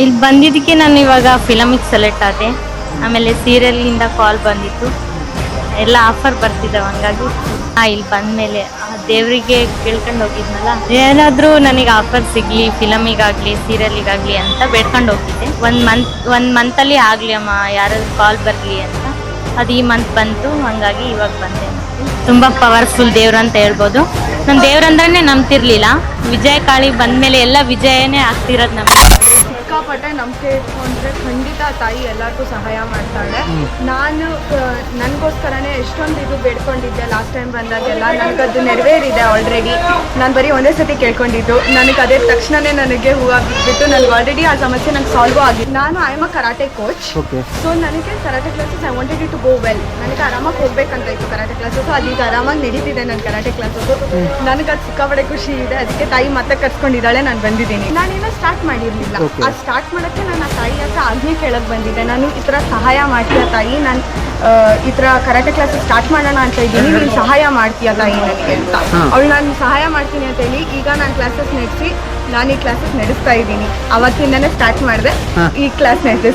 ಇಲ್ಲಿ ಬಂದಿದ್ದಕ್ಕೆ ನಾನು ಇವಾಗ ಫಿಲಮಿಗೆ ಸೆಲೆಕ್ಟ್ ಆದೆ. ಆಮೇಲೆ ಸೀರಿಯಲ್ಗಿಂದ ಕಾಲ್ ಬಂದಿತ್ತು, ಎಲ್ಲ ಆಫರ್ ಬರ್ತಿದ್ದಾವೆ. ಹಂಗಾಗಿ ಇಲ್ಲಿ ಬಂದಮೇಲೆ ದೇವರಿಗೆ ಕೇಳ್ಕೊಂಡು ಹೋಗಿದ್ನಲ್ಲ, ಏನಾದರೂ ನನಗೆ ಆಫರ್ ಸಿಗಲಿ ಫಿಲಮಿಗಾಗಲಿ ಸೀರಿಯಲಿಗಾಗಲಿ ಅಂತ ಬೇಡ್ಕೊಂಡು ಹೋಗಿದ್ದೆ. ಒಂದು ಮಂತಲ್ಲಿ ಆಗಲಿ ಅಮ್ಮ, ಯಾರಾದ್ರೂ ಕಾಲ್ ಬರಲಿ ಅಂತ. ಅದು ಈ ಮಂತ್ ಬಂತು, ಹಂಗಾಗಿ ಇವಾಗ ಬಂದೆ. ತುಂಬ ಪವರ್ಫುಲ್ ದೇವ್ರು ಅಂತ ಹೇಳ್ಬೋದು. ನಾನು ದೇವ್ರಂದ್ರೆ ನಂಬ್ತಿರ್ಲಿಲ್ಲ. ವಿಜಯ ಕಾಳಿ ಬಂದಮೇಲೆ ಎಲ್ಲ ವಿಜಯನೇ ಆಗ್ತಿರೋದು ನಮಗೆ. ಸಿಕ್ಕಾಪಟ್ಟೆ ನಂಬಿಕೆ ಇಟ್ಕೊಂಡ್ರೆ ಖಂಡಿತ ತಾಯಿ ಎಲ್ಲರಿಗೂ ಸಹಾಯ ಮಾಡ್ತಾಳೆ. ನಾನು ನನಗೋಸ್ಕರನೇ ಎಷ್ಟೊಂದು ಇದು ಬೇಡ್ಕೊಂಡಿದ್ದೆ ಲಾಸ್ಟ್ ಟೈಮ್ ಬಂದಾಗೆಲ್ಲ. ನನಗದು ನೆರವೇರಿದೆ ಆಲ್ರೆಡಿ. ನಾನು ಬರೀ ಒಂದೇ ಸತಿ ಕೇಳ್ಕೊಂಡಿದ್ದು, ನನಗೆ ಅದೇ ತಕ್ಷಣವೇ ನನಗೆ ಹೂವು ಬಿಟ್ಬಿಟ್ಟು ನನಗೆ ಆಲ್ರೆಡಿ ಆ ಸಮಸ್ಯೆ ನಂಗೆ ಸಾಲ್ವ್ ಆಗಿದೆ. ನಾನು I am a karate coach. So ನನಗೆ karate classes I wanted to go well. ನನಗೆ ಆರಾಮಾಗಿ ಹೋಗ್ಬೇಕಂತ ಇತ್ತು ಕರಾಟೆ ಕ್ಲಾಸಸ್. ಅದೀಗ ಆರಾಮಾಗಿ ನಡೀತಿದೆ ನನ್ನ ಕರಾಟೆ ಕ್ಲಾಸಸ್ಸು. ನನಗೆ ಅದು ಸಿಕ್ಕಾಪಟ್ಟೆ ಖುಷಿ ಇದೆ. ಅದಕ್ಕೆ ತಾಯಿ ಮತ್ತೆ ಕರ್ಸ್ಕೊಂಡಿದ್ದಾಳೆ, ನಾನು ಬಂದಿದ್ದೀನಿ. ನಾನೇನೋ ಸ್ಟಾರ್ಟ್ ಮಾಡಿರಲಿಲ್ಲ. ಅದು ಸ್ಟಾರ್ಟ್ ಮಾಡೋಕ್ಕೆ ನಾನು ಆ ತಾಯಿ ಹತ್ರ ಆಜ್ಞೆ ಕೇಳಕ್ಕೆ ಬಂದಿದ್ದೆ. ನಾನು ಈ ಥರ ಸಹಾಯ ಮಾಡ್ತೀಯ ತಾಯಿ, ನಾನು ಈ ಥರ ಕರಾಟೆ ಕ್ಲಾಸಸ್ ಸ್ಟಾರ್ಟ್ ಮಾಡೋಣ ಅಂತ ಇದ್ದೀನಿ, ನೀನು ಸಹಾಯ ಮಾಡ್ತೀಯ ತಾಯಿ ನನಗೆ ಅಂತ. ಅವಳು ನಾನು ಸಹಾಯ ಮಾಡ್ತೀನಿ ಅಂತ ಹೇಳಿ ಈಗ ನಾನು ಕ್ಲಾಸಸ್ ನಡೆಸಿ ನಾನು ಈ ಕ್ಲಾಸಸ್ ನಡೆಸ್ತಾ ಇದ್ದೀನಿ. ಅವತ್ತಿಂದನೇ ಸ್ಟಾರ್ಟ್ ಮಾಡಿದೆ, ಈ ಕ್ಲಾಸ್ ನಡೆಸಿ